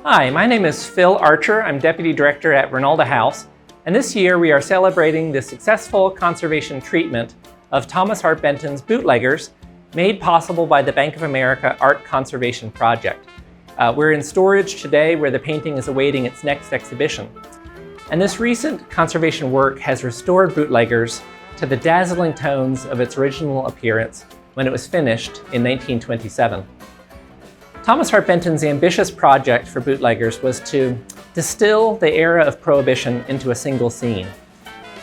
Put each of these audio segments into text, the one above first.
Hi, my name is Phil Archer. I'm Deputy Director at Reynolda House, and this year we are celebrating the successful conservation treatment of Thomas Hart Benton's Bootleggers, made possible by the Bank of America Art Conservation Project. We're in storage today where the painting is awaiting its next exhibition. And this recent conservation work has restored Bootleggers to the dazzling tones of its original appearance when it was finished in 1927. Thomas Hart Benton's ambitious project for Bootleggers was to distill the era of Prohibition into a single scene.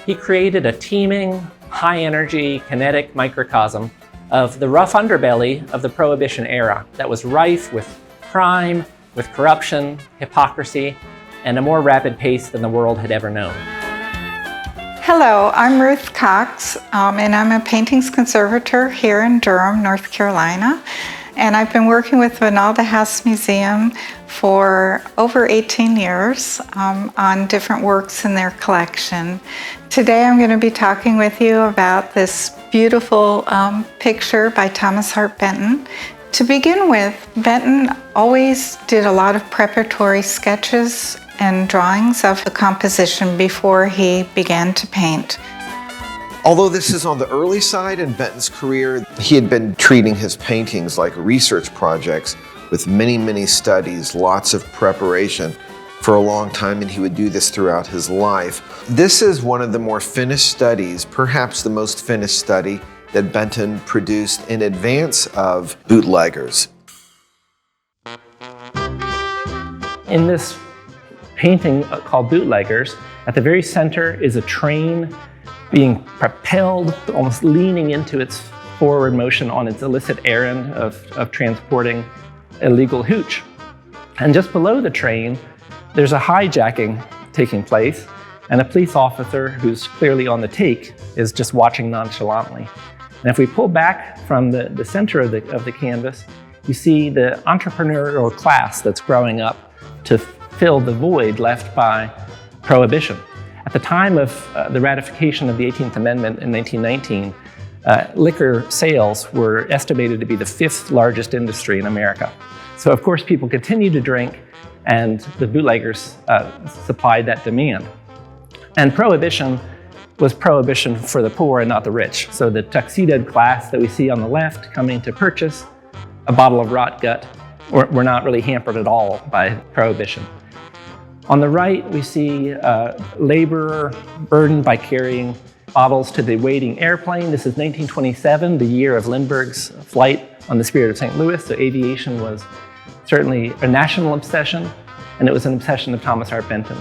He created a teeming, high-energy, kinetic microcosm of the rough underbelly of the Prohibition era that was rife with crime, with corruption, hypocrisy, and a more rapid pace than the world had ever known. Hello, I'm Ruth Cox, and I'm a paintings conservator here in Durham, North Carolina. And I've been working with Reynolda House Museum for over 18 years on different works in their collection. Today I'm going to be talking with you about this beautiful picture by Thomas Hart Benton. To begin with, Benton always did a lot of preparatory sketches and drawings of the composition before he began to paint. Although this is on the early side in Benton's career, he had been treating his paintings like research projects with many, many studies, lots of preparation for a long time, and he would do this throughout his life. This is one of the more finished studies, perhaps the most finished study that Benton produced in advance of Bootleggers. In this painting called Bootleggers, at the very center is a train being propelled, almost leaning into its forward motion on its illicit errand of transporting illegal hooch. And just below the train, there's a hijacking taking place, and a police officer who's clearly on the take is just watching nonchalantly. And if we pull back from the center of the canvas, you see the entrepreneurial class that's growing up to fill the void left by Prohibition. At the time of the ratification of the 18th Amendment in 1919, liquor sales were estimated to be the 5th largest industry in America. So of course people continued to drink, and the Bootleggers supplied that demand. And Prohibition was prohibition for the poor and not the rich. So the tuxedoed class that we see on the left coming to purchase a bottle of rot gut were not really hampered at all by Prohibition. On the right, we see a laborer burdened by carrying bottles to the waiting airplane. This is 1927, the year of Lindbergh's flight on the Spirit of St. Louis. So aviation was certainly a national obsession, and it was an obsession of Thomas Hart Benton.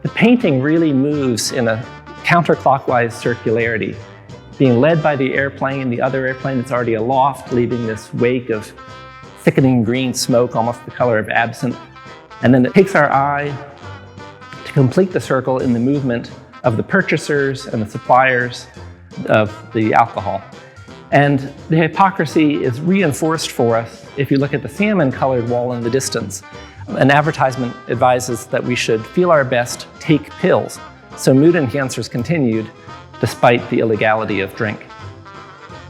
The painting really moves in a counterclockwise circularity, being led by the airplane, the other airplane that's already aloft, leaving this wake of thickening green smoke, almost the color of absinthe. And then it takes our eye to complete the circle in the movement of the purchasers and the suppliers of the alcohol. And the hypocrisy is reinforced for us if you look at the salmon-colored wall in the distance. An advertisement advises that we should feel our best, take pills. So mood enhancers continued despite the illegality of drink.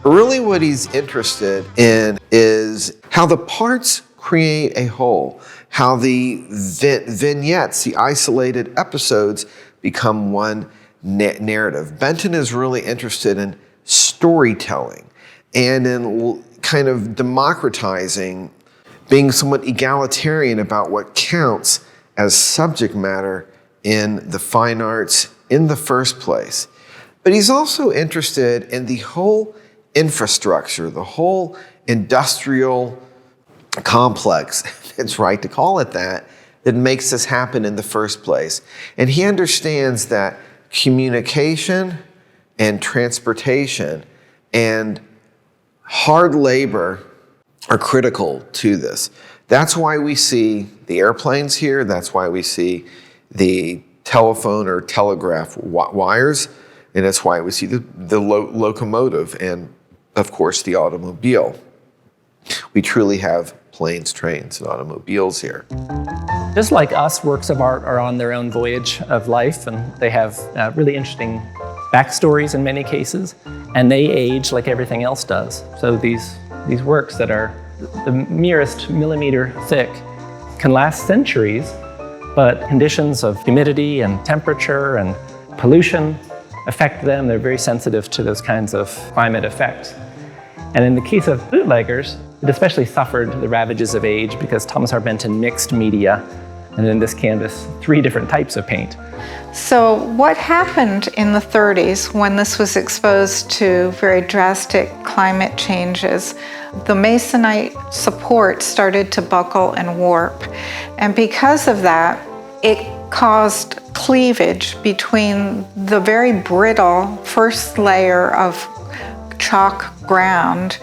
Really what he's interested in is how the parts create a whole, how the vignettes, the isolated episodes, become one narrative. Benton is really interested in storytelling and in kind of democratizing, being somewhat egalitarian about what counts as subject matter in the fine arts in the first place. But he's also interested in the whole infrastructure, the whole industrial complex, it's right to call it that makes this happen in the first place. And he understands that communication and transportation and hard labor are critical to this. That's why we see the airplanes here. That's why we see the telephone or telegraph wires. And that's why we see the locomotive and, of course, the automobile. We truly have planes, trains, and automobiles here. Just like us, works of art are on their own voyage of life, and they have really interesting backstories in many cases, and they age like everything else does. So these works that are the merest millimeter thick can last centuries, but conditions of humidity and temperature and pollution affect them. They're very sensitive to those kinds of climate effects. And in the case of Bootleggers, it especially suffered the ravages of age because Thomas Hart Benton mixed media, and in this canvas, 3 different types of paint. So what happened in the 30s when this was exposed to very drastic climate changes? The masonite support started to buckle and warp. And because of that, it caused cleavage between the very brittle first layer of chalk ground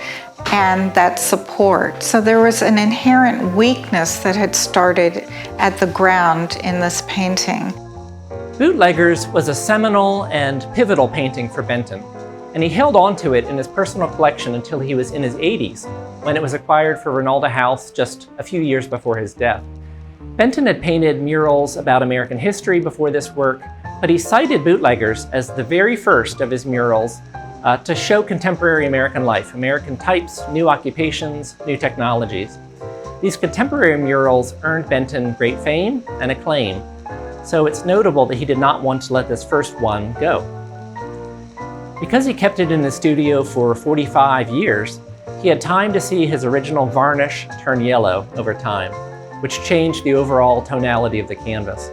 and that support. So there was an inherent weakness that had started at the ground in this painting. Bootleggers was a seminal and pivotal painting for Benton, and he held on to it in his personal collection until he was in his 80s, when it was acquired for Reynolda House just a few years before his death. Benton had painted murals about American history before this work, but he cited Bootleggers as the very first of his murals to show contemporary American life, American types, new occupations, new technologies. These contemporary murals earned Benton great fame and acclaim, so it's notable that he did not want to let this first one go. Because he kept it in his studio for 45 years, he had time to see his original varnish turn yellow over time, which changed the overall tonality of the canvas.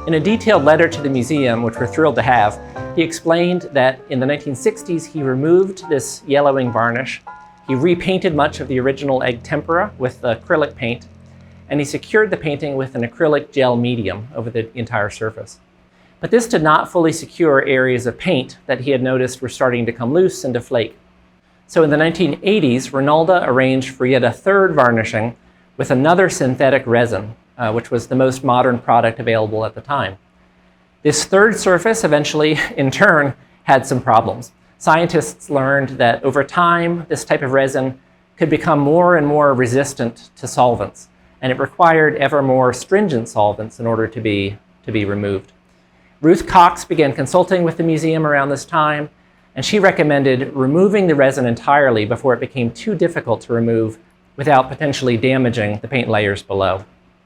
In a detailed letter to the museum, which we're thrilled to have, he explained that in the 1960s he removed this yellowing varnish, he repainted much of the original egg tempera with acrylic paint, and he secured the painting with an acrylic gel medium over the entire surface. But this did not fully secure areas of paint that he had noticed were starting to come loose and deflate. So in the 1980s, Reynolda arranged for yet a third varnishing with another synthetic resin, which was the most modern product available at the time. This third surface eventually, in turn, had some problems. Scientists learned that over time, this type of resin could become more and more resistant to solvents, and it required ever more stringent solvents in order to be removed. Ruth Cox began consulting with the museum around this time, and she recommended removing the resin entirely before it became too difficult to remove without potentially damaging the paint layers below.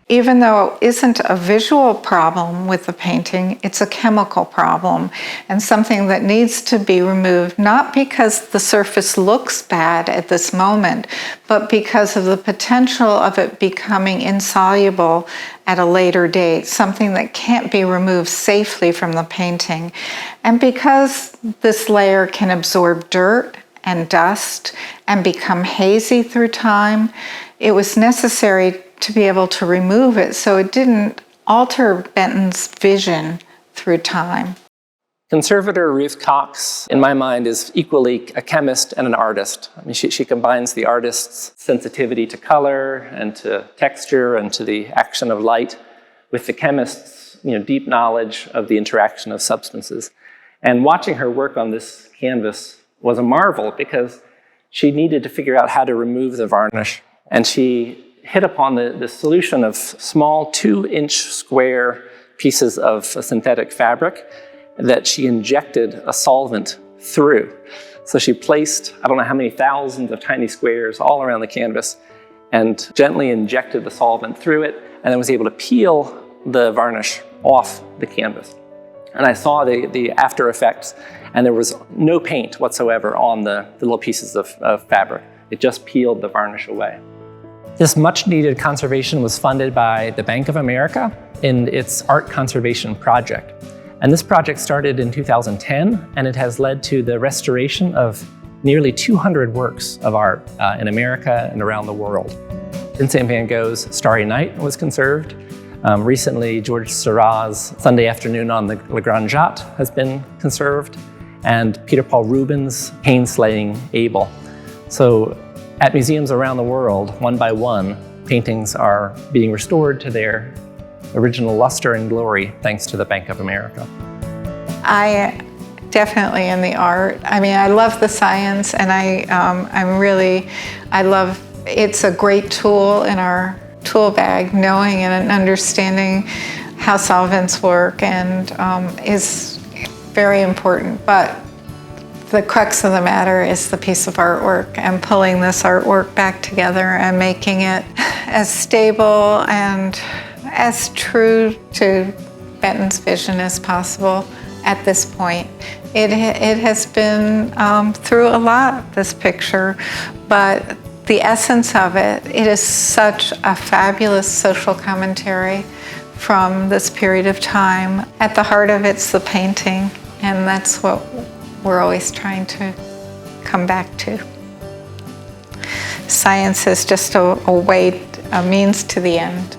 Even though it isn't a visual problem with the painting, it's a chemical problem and something that needs to be removed, not because the surface looks bad at this moment, but because of the potential of it becoming insoluble at a later date, something that can't be removed safely from the painting. And because this layer can absorb dirt and dust and become hazy through time, it was necessary to be able to remove it so it didn't alter Benton's vision through time. Conservator Ruth Cox, in my mind, is equally a chemist and an artist. I mean, she combines the artist's sensitivity to color and to texture and to the action of light with the chemist's deep knowledge of the interaction of substances. And watching her work on this canvas was a marvel because she needed to figure out how to remove the varnish. And she hit upon the solution of small 2-inch square pieces of synthetic fabric that she injected a solvent through. So she placed, I don't know how many thousands of tiny squares all around the canvas and gently injected the solvent through it, and then was able to peel the varnish off the canvas. And I saw the after effects, and there was no paint whatsoever on the little pieces of fabric. It just peeled the varnish away. This much-needed conservation was funded by the Bank of America in its art conservation project. And this project started in 2010, and it has led to the restoration of nearly 200 works of art in America and around the world. Vincent van Gogh's Starry Night was conserved. Recently, George Seurat's Sunday Afternoon on the Le Grand Jatte has been conserved, and Peter Paul Rubens' Pain-Slaying Abel. So at museums around the world, one by one, paintings are being restored to their original luster and glory thanks to the Bank of America. I definitely in the art. I mean, I love the science, and I love, it's a great tool in our tool bag, knowing and understanding how solvents work and is very important. But the crux of the matter is the piece of artwork and pulling this artwork back together and making it as stable and as true to Benton's vision as possible at this point. It has been through a lot, this picture, but the essence of it is such a fabulous social commentary from this period of time. At the heart of it's the painting, and that's what we're always trying to come back to. Science is just a means to the end.